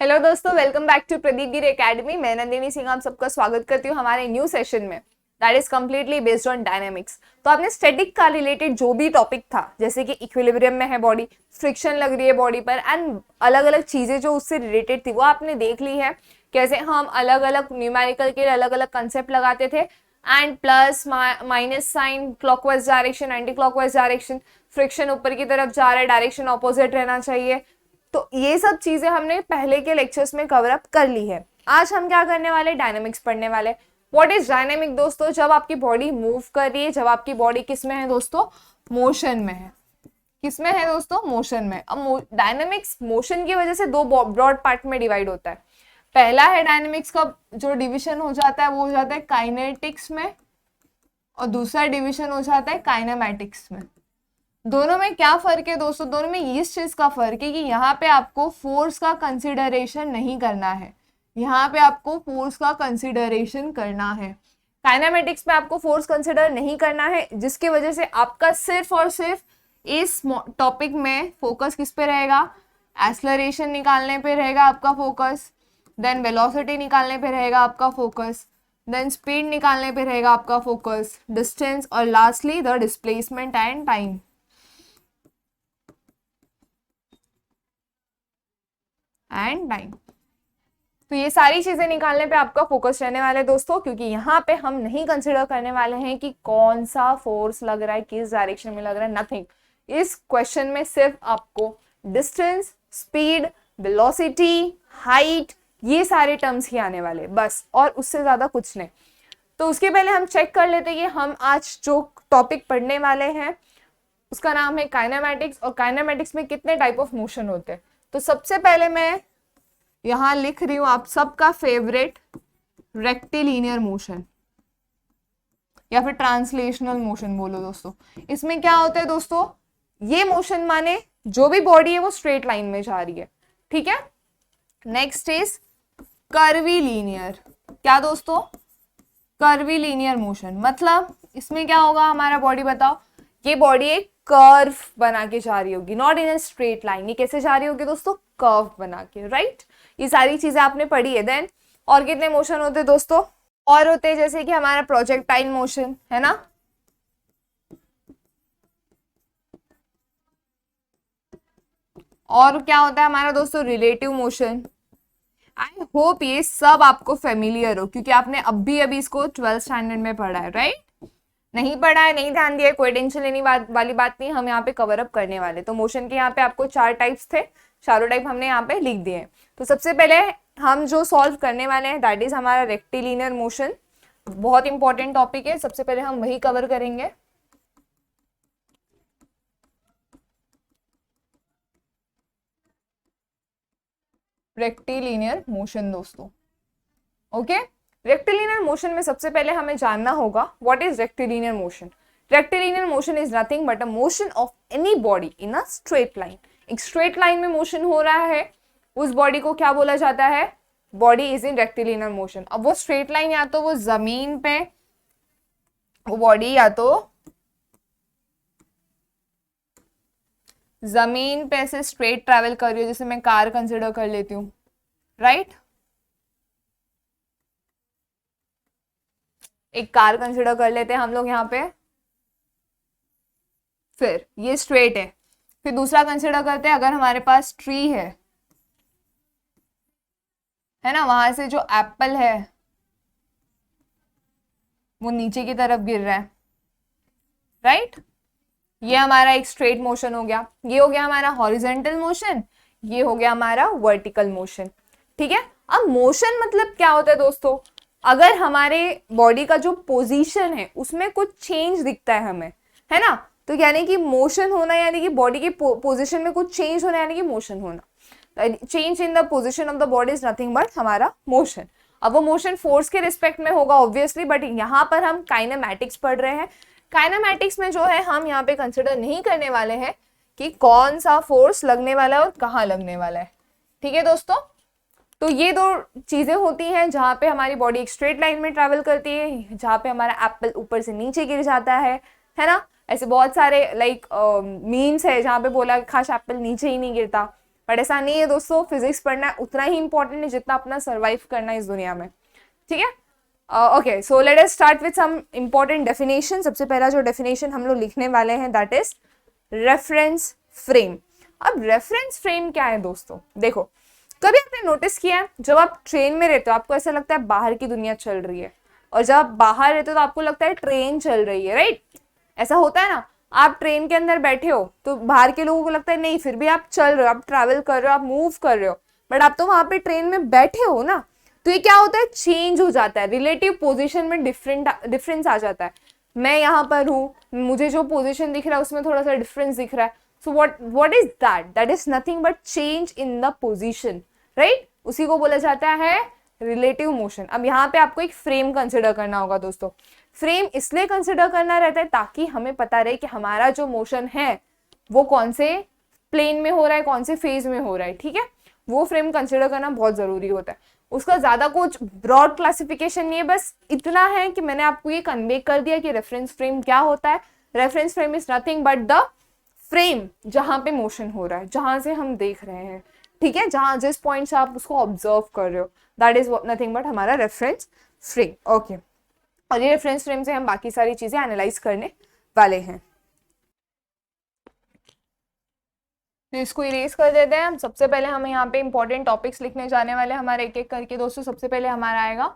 Hello दोस्तों, welcome back to Pradeep Giri academy. मैं नंदिनी सिंह आप सबका स्वागत करती हूँ हमारे न्यू सेशन में that is completely based on dynamics. तो आपने स्टैटिक का रिलेटेड जो भी टॉपिक था, जैसे कि इक्विलिब्रियम में है बॉडी, फ्रिक्शन लग रही है बॉडी पर एंड अलग अलग चीजें जो उससे रिलेटेड थी वो आपने देख ली है। कैसे हम अलग अलग न्यूमेरिकल के अलग अलग कंसेप्ट लगाते थे and plus minus sign clockwise direction, anti clockwise direction, friction ऊपर की तरफ जा रहा है, डायरेक्शन ऑपोजिट रहना चाहिए। तो ये सब चीजें हमने पहले के लेक्चर्स में कवर अप कर ली है। आज हम क्या करने वाले, डायनेमिक्स पढ़ने वाले। व्हाट इज डायनेमिक दोस्तों? जब आपकी बॉडी मूव कर रही है, जब आपकी बॉडी किस में है दोस्तों? मोशन में है। किस में है दोस्तों? मोशन में। अब डायनेमिक्स मोशन की वजह से दो ब्रॉड पार्ट में डिवाइड होता है। पहला है डायनेमिक्स का जो डिविजन हो जाता है वो हो जाता है काइनेटिक्स में, और दूसरा डिविजन हो जाता है काइनेमैटिक्स में। दोनों में क्या फर्क है दोस्तों? दोनों में इस चीज का फर्क है कि यहाँ पे आपको फोर्स का कंसिडरेशन नहीं करना है, यहाँ पे आपको फोर्स का कंसिडरेशन करना है। काइनेमेटिक्स में आपको फोर्स कंसिडर नहीं करना है, जिसकी वजह से आपका सिर्फ और सिर्फ इस टॉपिक में फोकस किस पे रहेगा? एक्सेलरेशन निकालने पे रहेगा आपका फोकस, देन वेलोसिटी निकालने पे रहेगा आपका फोकस, देन स्पीड निकालने पे रहेगा आपका फोकस, डिस्टेंस, और lastly the displacement and time. तो ये सारी चीजें निकालने पे आपका फोकस रहने वाला है दोस्तों, क्योंकि यहाँ पे हम नहीं कंसिडर करने वाले हैं कि कौन सा फोर्स लग रहा है, किस डायरेक्शन में लग रहा है, नथिंग। इस क्वेश्चन में सिर्फ आपको डिस्टेंस, स्पीड, वेलोसिटी, हाइट, ये सारे टर्म्स ही आने वाले बस, और उससे ज्यादा कुछ नहीं। तो उसके पहले हम चेक कर लेते हैं कि हम आज जो टॉपिक पढ़ने वाले हैं उसका नाम है काइनेमैटिक्स, और काइनेमैटिक्स में कितने टाइप ऑफ मोशन होते हैं। तो सबसे पहले मैं यहां लिख रही हूं आप सबका फेवरेट रेक्टिलिनियर मोशन, या फिर ट्रांसलेशनल मोशन बोलो दोस्तों। इसमें क्या होता है दोस्तों? ये मोशन माने जो भी बॉडी है वो स्ट्रेट लाइन में जा रही है, ठीक है। Next is curvilinear. क्या दोस्तों? Curvilinear motion. मतलब इसमें क्या होगा हमारा बॉडी, बताओ, ये बॉडी एक कर्व बना के जा रही होगी, not in a straight line. ये कैसे जा रही होगी दोस्तों? कर्व बना के, राइट। ये सारी चीजें आपने पढ़ी है। देन और कितने मोशन होते हैं दोस्तों? और होते हैं जैसे कि हमारा प्रोजेक्टाइल मोशन है ना, और क्या होता है हमारा दोस्तों? Relative motion. आई होप ये सब आपको फेमिलियर हो, क्योंकि आपने अभी अभी इसको 12th स्टैंडर्ड में पढ़ा है, राइट। नहीं पढ़ा है, नहीं ध्यान दिया, कोई टेंशन लेने वाली बात नहीं, हम यहाँ पे कवर अप करने वाले। तो मोशन के यहाँ पे आपको 4 टाइप्स थे, चारों टाइप हमने यहाँ पे लिख दिए हैं। तो सबसे पहले हम जो सॉल्व करने वाले हैं दैट इज हमारा रेक्टिलिनियर मोशन। बहुत इंपॉर्टेंट टॉपिक है, सबसे पहले हम वही कवर करेंगे। रेक्टिलिनियर मोशन दोस्तों, ओके। रेक्टिलिनियर मोशन में सबसे पहले हमें जानना होगा what is rectilinear motion. Rectilinear motion is nothing but a motion of any body in a straight line. एक स्ट्रेट लाइन में मोशन हो रहा है, उस बॉडी को क्या बोला जाता है? Body is in rectilinear motion. अब वो स्ट्रेट लाइन या तो वो जमीन पे, वो बॉडी या तो जमीन पे ऐसे स्ट्रेट ट्रैवल कर रही हो, जैसे मैं कार कंसिडर कर लेती हूँ, राइट। एक कार कंसिडर कर लेते हैं हम लोग यहाँ पे, फिर ये स्ट्रेट है। फिर दूसरा कंसिडर करते हैं, अगर हमारे पास ट्री है ना, वहां से जो एप्पल है वो नीचे की तरफ गिर रहा है, राइट। ये हमारा एक स्ट्रेट मोशन हो गया, ये हो गया हमारा हॉरिजॉन्टल मोशन, ये हो गया हमारा वर्टिकल मोशन, ठीक है। अब मोशन मतलब क्या होता है दोस्तों? अगर हमारे बॉडी का जो पोजीशन है उसमें कुछ चेंज दिखता है हमें, है ना, तो यानी कि मोशन होना, यानी कि बॉडी के पोजीशन में कुछ चेंज होना, यानी कि मोशन होना। Change in the position of the body is nothing but हमारा मोशन। अब वो मोशन फोर्स के रिस्पेक्ट में होगा ऑब्वियसली, बट यहाँ पर हम काइनेमैटिक्स पढ़ रहे हैं। काइनेमैटिक्स में जो है हम यहाँ पे कंसिडर नहीं करने वाले हैं कि कौन सा फोर्स लगने वाला है और कहाँ लगने वाला है, ठीक है दोस्तों। तो ये दो चीजें होती हैं जहाँ पे हमारी बॉडी एक स्ट्रेट लाइन में ट्रैवल करती है, जहाँ पे हमारा एप्पल ऊपर से नीचे गिर जाता है ना। ऐसे बहुत सारे मीम्स है जहाँ पे बोला खास एप्पल नीचे ही नहीं गिरता, बट ऐसा नहीं है दोस्तों, फिजिक्स पढ़ना उतना ही इंपॉर्टेंट है जितना अपना सर्वाइव करना है इस दुनिया में, ठीक है। Okay, so let us start with some important definition. सबसे पहला जो डेफिनेशन हम लोग लिखने वाले हैं दैट इज रेफरेंस फ्रेम। अब रेफरेंस फ्रेम क्या है दोस्तों, देखो कभी आपने नोटिस किया है जब आप ट्रेन में रहते हो आपको ऐसा लगता है बाहर की दुनिया चल रही है, और जब आप बाहर रहते हो तो आपको लगता है ट्रेन चल रही है, राइट? ऐसा होता है ना, आप ट्रेन के अंदर बैठे हो तो बाहर के लोगों को लगता है नहीं फिर भी आप चल रहे हो, आप ट्रैवल कर रहे हो, आप मूव कर रहे हो, बट आप तो वहां पे ट्रेन में बैठे हो ना। तो ये क्या होता है, चेंज हो जाता है, रिलेटिव पोजीशन में डिफरेंस आ जाता है। मैं यहाँ पर हूँ, मुझे जो पोजीशन दिख रहा है उसमें थोड़ा सा डिफरेंस दिख रहा है। So what is that, that is nothing but change in the position, right? उसी को बोला जाता है रिलेटिव मोशन। अब यहाँ पे आपको एक फ्रेम कंसिडर करना होगा दोस्तों। फ्रेम इसलिए कंसिडर करना रहता है ताकि हमें पता रहे कि हमारा जो मोशन है वो कौन से प्लेन में हो रहा है, कौन से फेज में हो रहा है, ठीक है। वो फ्रेम कंसिडर करना बहुत जरूरी होता है। उसका ज्यादा कुछ ब्रॉड क्लासिफिकेशन नहीं है, बस इतना है कि मैंने आपको ये कन्वे कर दिया कि रेफरेंस फ्रेम क्या होता है। Reference frame is nothing but the frame जहां पे मोशन हो रहा है, जहां से हम देख रहे हैं, ठीक है, जहां जिस पॉइंट से आप उसको ऑब्जर्व कर रहे हो, दैट इज नथिंग बट हमारा रेफरेंस फ्रेम। ओके, और ये रेफरेंस फ्रेम से हम बाकी सारी चीजें एनालाइज करने वाले हैं। तो इसको इरेज कर देते हैं। सबसे पहले हम यहाँ पे इंपॉर्टेंट टॉपिक्स लिखने जाने वाले हैं हमारे एक एक करके दोस्तों। सबसे पहले हमारा आएगा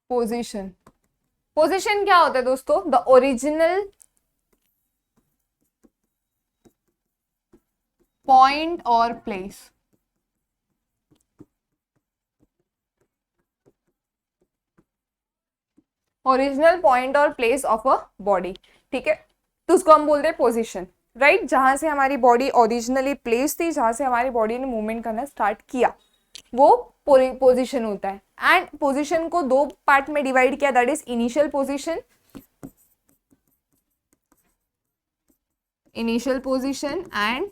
पोजीशन। पोजीशन क्या होता है दोस्तों, द ओरिजिनल पॉइंट और प्लेस। ओरिजिनल पॉइंट और प्लेस ऑफ अ बॉडी, ठीक है, तो उसको हम बोलते हैं पोजीशन, राइट? जहां से हमारी बॉडी ओरिजिनली प्लेस थी, जहां से हमारी बॉडी ने मूवमेंट करना स्टार्ट किया, वो पोजीशन होता है। एंड पोजीशन को दो पार्ट में डिवाइड किया, that is initial position, initial position and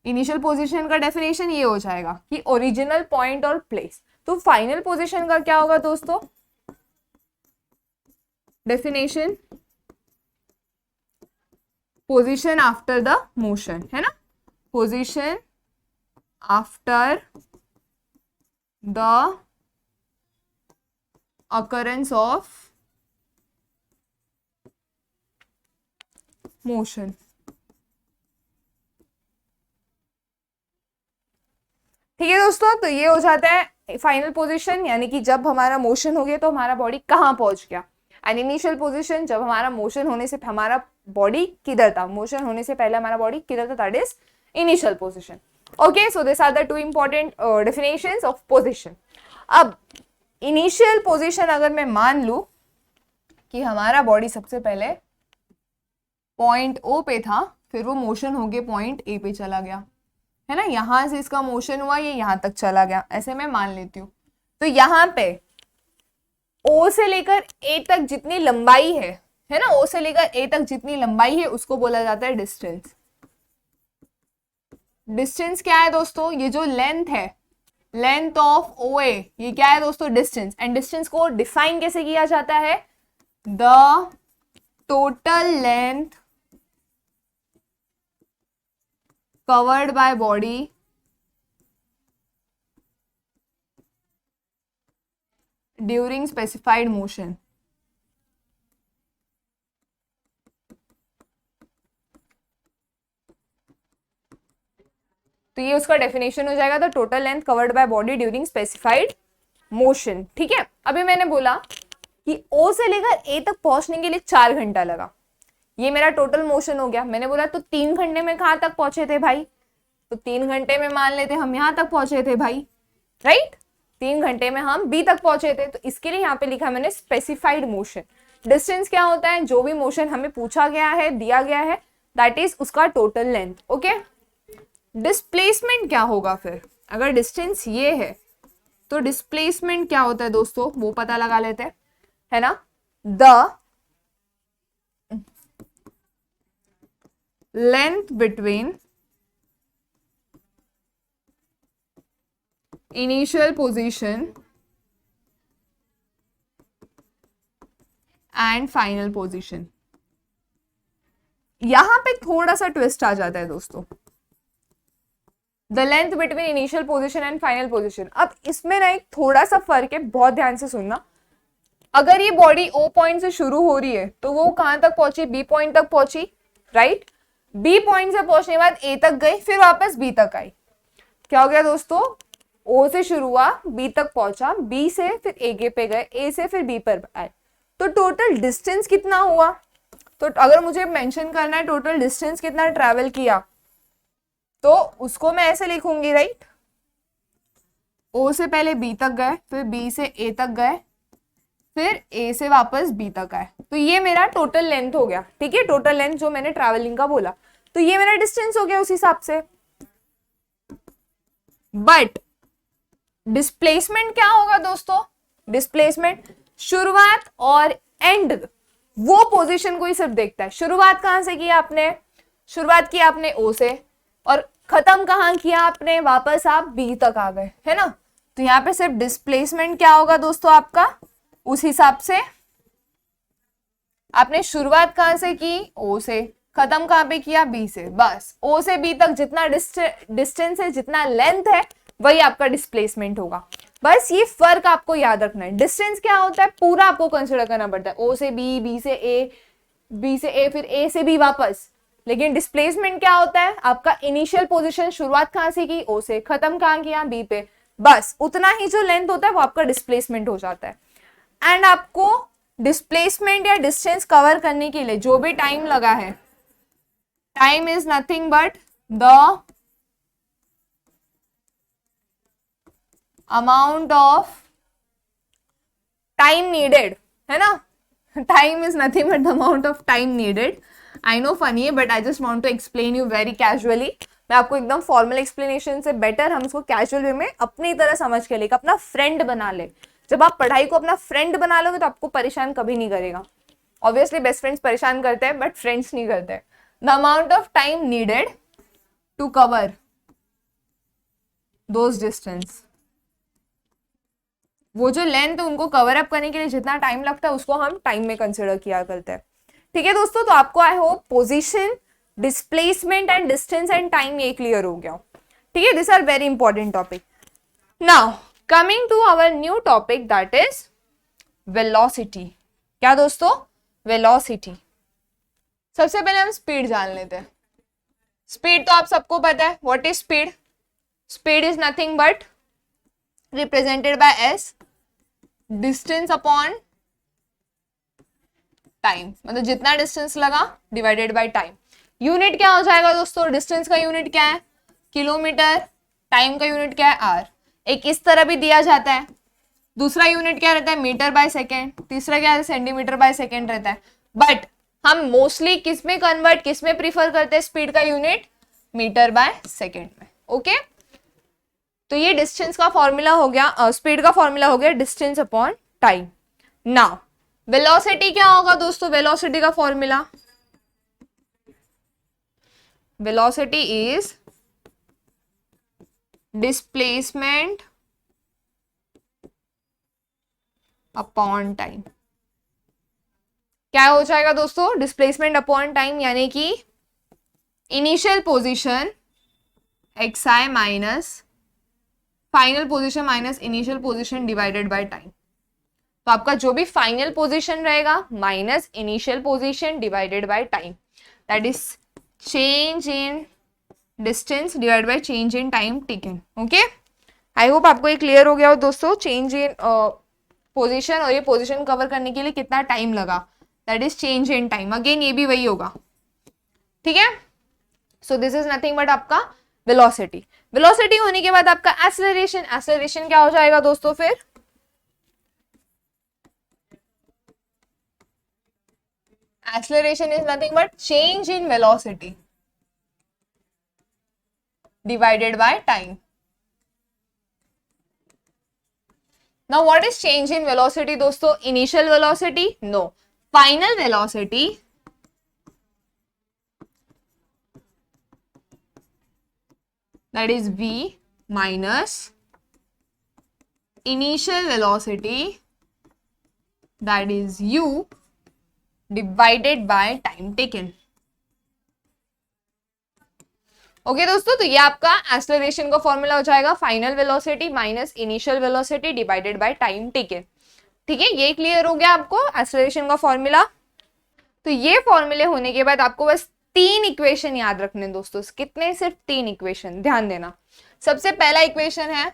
initial position का डेफिनेशन ये हो जाएगा कि ओरिजिनल पॉइंट और प्लेस। तो फाइनल पोजीशन का क्या होगा दोस्तों, definition position after the motion, है ना, position after the occurrence of motion। ठीक है दोस्तों, तो ये हो जाता है फाइनल पोजीशन, यानी कि जब हमारा मोशन हो गया तो हमारा बॉडी कहाँ पहुंच गया। एंड इनिशियल पोजीशन, जब हमारा मोशन होने से हमारा बॉडी किधर था, मोशन होने से पहले हमारा बॉडी किधर था, that is initial position. Okay, so this are the two important definitions of position. अब इनिशियल पोजीशन अगर मैं मान लूं कि हमारा बॉडी सबसे पहले पॉइंट ओ पे था, फिर वो मोशन हो गया पॉइंट ए पे चला गया, है ना, यहां से इसका मोशन हुआ, ये यहां तक चला गया, ऐसे मैं मान लेती हूँ। तो यहाँ पे ओ से लेकर ए तक जितनी लंबाई है ना, ओ से लेकर ए तक जितनी लंबाई है उसको बोला जाता है डिस्टेंस। डिस्टेंस क्या है दोस्तों, ये जो लेंथ है, लेंथ ऑफ ओ ए, ये क्या है दोस्तों, डिस्टेंस। एंड डिस्टेंस को डिफाइन कैसे किया जाता है, the total length covered by body during specified motion। तो ये उसका डेफिनेशन हो जाएगा, the total length covered by body during specified motion, ठीक है। अभी मैंने बोला कि ओ से लेकर ए तक पहुंचने के लिए 4 घंटा लगा, ये मेरा टोटल मोशन हो गया। मैंने बोला तो 3 घंटे में कहां तक पहुंचे थे भाई, तो 3 घंटे में मान लेते हम यहां तक पहुंचे थे भाई, राइट? 3 घंटे में हम बी तक पहुंचे थे, तो इसके लिए यहाँ पे लिखा मैंने स्पेसिफाइड मोशन। डिस्टेंस क्या होता है, जो भी मोशन हमें पूछा गया है, दिया गया है, दैट इज उसका टोटल लेंथ। ओके, डिस्प्लेसमेंट क्या होगा फिर, अगर डिस्टेंस ये है तो डिस्प्लेसमेंट क्या होता है दोस्तों, वो पता लगा लेते हैं, है ना। The length between initial position and final position। यहां पे थोड़ा सा ट्विस्ट आ जाता है दोस्तों, the length between initial position and final position. अब इसमें ना एक थोड़ा सा फर्क है, बहुत ध्यान से सुनना। अगर ये बॉडी ओ पॉइंट से शुरू हो रही है तो वो कहां तक पहुंची, बी पॉइंट तक पहुंची, राइट। बी पॉइंट से पहुंचने के बाद ए तक गई, फिर वापस बी तक आई। क्या हो गया दोस्तों, ओ से शुरू हुआ, बी तक पहुंचा, बी से फिर ए पे गए, ए से फिर बी पर आए, तो टोटल डिस्टेंस कितना हुआ। तो अगर मुझे मेंशन करना है टोटल डिस्टेंस कितना ट्रैवल किया, तो उसको मैं ऐसे लिखूंगी, राइट। ओ से पहले बी तक गए, फिर बी से ए तक गए, फिर ए से वापस बी तक आए, तो ये मेरा टोटल लेंथ हो गया, ठीक है। टोटल लेंथ जो मैंने ट्रैवलिंग का बोला, तो ये मेरा डिस्टेंस हो गया उस हिसाब से। बट डिस्प्लेसमेंट क्या होगा दोस्तों, डिस्प्लेसमेंट शुरुआत और एंड, वो पोजीशन को ही सिर्फ देखता है। शुरुआत कहां से किया आपने, शुरुआत की आपने ओ से, और खत्म कहां किया आपने, वापस आप बी तक आ गए, है ना। तो यहाँ पे सिर्फ डिस्प्लेसमेंट क्या होगा दोस्तों आपका, उस हिसाब से आपने शुरुआत कहां से की, ओ से, खत्म कहां पे किया, बी से, बस ओ से बी तक जितना डिस्टेंस है, जितना लेंथ है, वही आपका डिस्प्लेसमेंट होगा। बस ये फर्क आपको याद रखना है। डिस्टेंस क्या होता है, पूरा आपको कंसिडर करना पड़ता है, ओ से बी, बी से ए, बी से ए, फिर ए से बी वापस। लेकिन डिस्प्लेसमेंट क्या होता है, आपका इनिशियल पोजीशन, शुरुआत कहां से की, ओ से, खत्म कहां किया, बी पे, बस उतना ही जो लेंथ होता है वो आपका डिस्प्लेसमेंट हो जाता है। एंड आपको डिस्प्लेसमेंट या डिस्टेंस कवर करने के लिए जो भी टाइम लगा है, time is nothing but the amount of time needed, है ना। Time is nothing but the amount of time needed. I know funny है, but I just want to explain you very casually. मैं आपको एकदम formal explanation से better हम इसको casual way में अपनी तरह समझ के लेकर अपना फ्रेंड बना ले। जब आप पढ़ाई को अपना फ्रेंड बना लोगे तो आपको परेशान कभी नहीं करेगा। ऑब्वियसली बेस्ट फ्रेंड्स परेशान करते हैं, बट फ्रेंड्स नहीं करते। The amount of time needed to cover those distance, वो जो लेंथ है उनको कवर अप करने के लिए जितना टाइम लगता है उसको हम टाइम में कंसिडर किया करते हैं, ठीक है दोस्तों। तो आपको I hope position, displacement and distance and time ये क्लियर हो गया, ठीक है। This are very important topic. Now coming to our new topic, that is velocity. क्या दोस्तों, वेलोसिटी। सबसे पहले हम स्पीड जान लेते हैं। स्पीड तो आप सबको पता है, what is speed. Speed is nothing but represented by S, distance upon time, मतलब जितना डिस्टेंस लगा डिवाइडेड बाय टाइम। यूनिट क्या हो जाएगा दोस्तों, डिस्टेंस का यूनिट क्या है, किलोमीटर, टाइम का यूनिट क्या है, आर। एक इस तरह भी दिया जाता है। दूसरा यूनिट क्या रहता है, मीटर बाय सेकेंड। तीसरा क्या है, सेंटीमीटर बाय सेकेंड रहता है। बट हम मोस्टली किस में कन्वर्ट, किस में प्रीफर करते हैं स्पीड का यूनिट, मीटर बाय सेकेंड में, ओके। तो ये डिस्टेंस का फॉर्मूला हो गया, स्पीड का फॉर्मूला हो गया distance upon time. Now velocity क्या होगा दोस्तों, वेलोसिटी का formula, velocity is displacement upon time. क्या हो जाएगा दोस्तों, डिस्प्लेसमेंट अपॉन टाइम, यानी कि initial position x I minus final position minus initial position divided by time. तो आपका जो भी फाइनल पोजीशन रहेगा minus initial position divided by time, that is change in distance divide by change in time taken, okay. I hope आपको ये clear हो गया हो दोस्तों। चेंज इन पोजीशन, और ये पोजीशन कवर करने के लिए कितना टाइम लगा, that is change in time. Again ये भी वही होगा, ठीक है। So this is nothing but आपका वेलोसिटी। वेलोसिटी होने के बाद आपका एक्सेलरेशन, एक्सेलरेशन क्या हो जाएगा दोस्तों, फिर acceleration is nothing but change in velocity divided by time. Now what is change in velocity दोस्तों, initial velocity? No. Final velocity that is v minus initial velocity that is u divided by time taken. Okay दोस्तों, तो ये आपका acceleration का formula हो जाएगा, final velocity minus initial velocity divided by time taken. ठीक है, ये क्लियर हो गया आपको एक्सेलरेशन का फॉर्मूला। तो ये फॉर्मूले होने के बाद आपको बस 3 इक्वेशन याद रखने दोस्तों। कितने? सिर्फ 3 इक्वेशन, ध्यान देना। सबसे पहला इक्वेशन है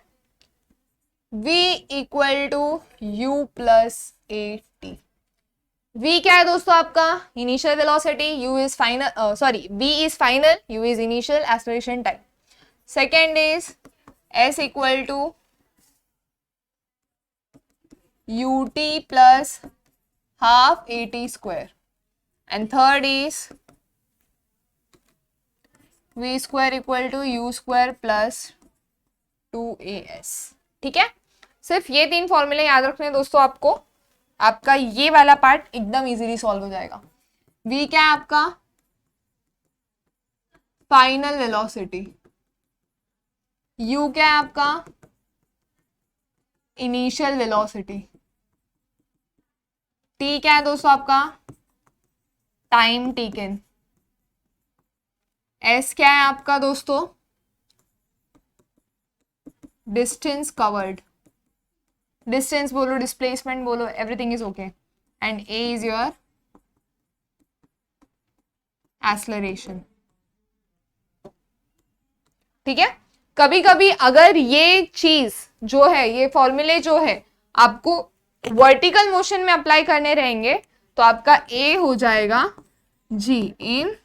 v equal to U plus A T. v क्या है दोस्तों? आपका initial velocity, u is final, sorry v is final, u is initial acceleration time. Second is s equal to ut plus half at square, and third is v square equal to u square plus 2as। ठीक है, सिर्फ ये 3 फॉर्मूले याद रखने दोस्तों आपको, आपका ये वाला पार्ट एकदम इजीली सॉल्व हो जाएगा। v क्या है आपका? Final velocity. u क्या है आपका? Initial velocity. t क्या है दोस्तों आपका? Time taken. s क्या है आपका दोस्तों? Distance covered. डिस्टेंस बोलो, डिस्प्लेसमेंट बोलो, everything is okay. And a is your acceleration. ठीक है, कभी कभी अगर ये चीज जो है, ये फॉर्मूले जो है आपको वर्टिकल मोशन में अप्लाई करने रहेंगे तो आपका a हो जाएगा g इन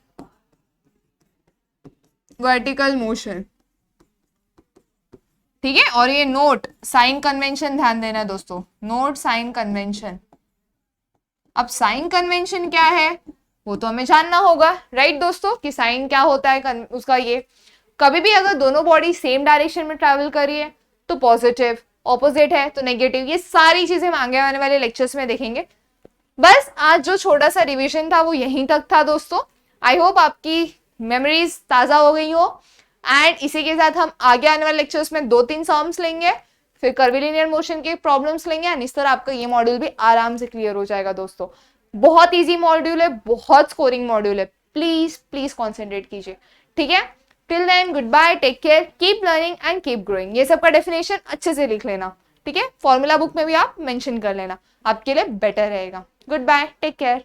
वर्टिकल मोशन। ठीक है, और ये नोट साइन कन्वेंशन ध्यान देना दोस्तों, नोट साइन कन्वेंशन। अब साइन कन्वेंशन क्या है वो तो हमें जानना होगा, राइट दोस्तों, कि साइन क्या होता है उसका। ये कभी भी अगर दोनों बॉडी सेम डायरेक्शन में ट्रैवल करी है तो पॉजिटिव, ऑपोजिट है तो नेगेटिव। ये सारी चीजें हम आगे आने वाले लेक्चर्स में देखेंगे। बस आज जो छोटा सा रिवीजन था वो यहीं तक था दोस्तों। आई होप आपकी मेमोरीज ताजा हो गई हो। एंड इसी के साथ हम आगे आने वाले लेक्चर्स में 2-3 सम्स लेंगे, फिर कर्विलिनियर मोशन के प्रॉब्लम्स लेंगे, एंड इस तरह आपका ये मॉड्यूल भी आराम से क्लियर हो जाएगा दोस्तों। बहुत इजी मॉड्यूल है, बहुत स्कोरिंग मॉड्यूल है, प्लीज प्लीज कॉन्सेंट्रेट कीजिए। ठीक है, till then good bye, take care, keep learning and keep growing. ये सबका डेफिनेशन अच्छे से लिख लेना। ठीक है, फॉर्मूला बुक में भी आप मेंशन कर लेना, आपके लिए बेटर रहेगा। Good bye, take care.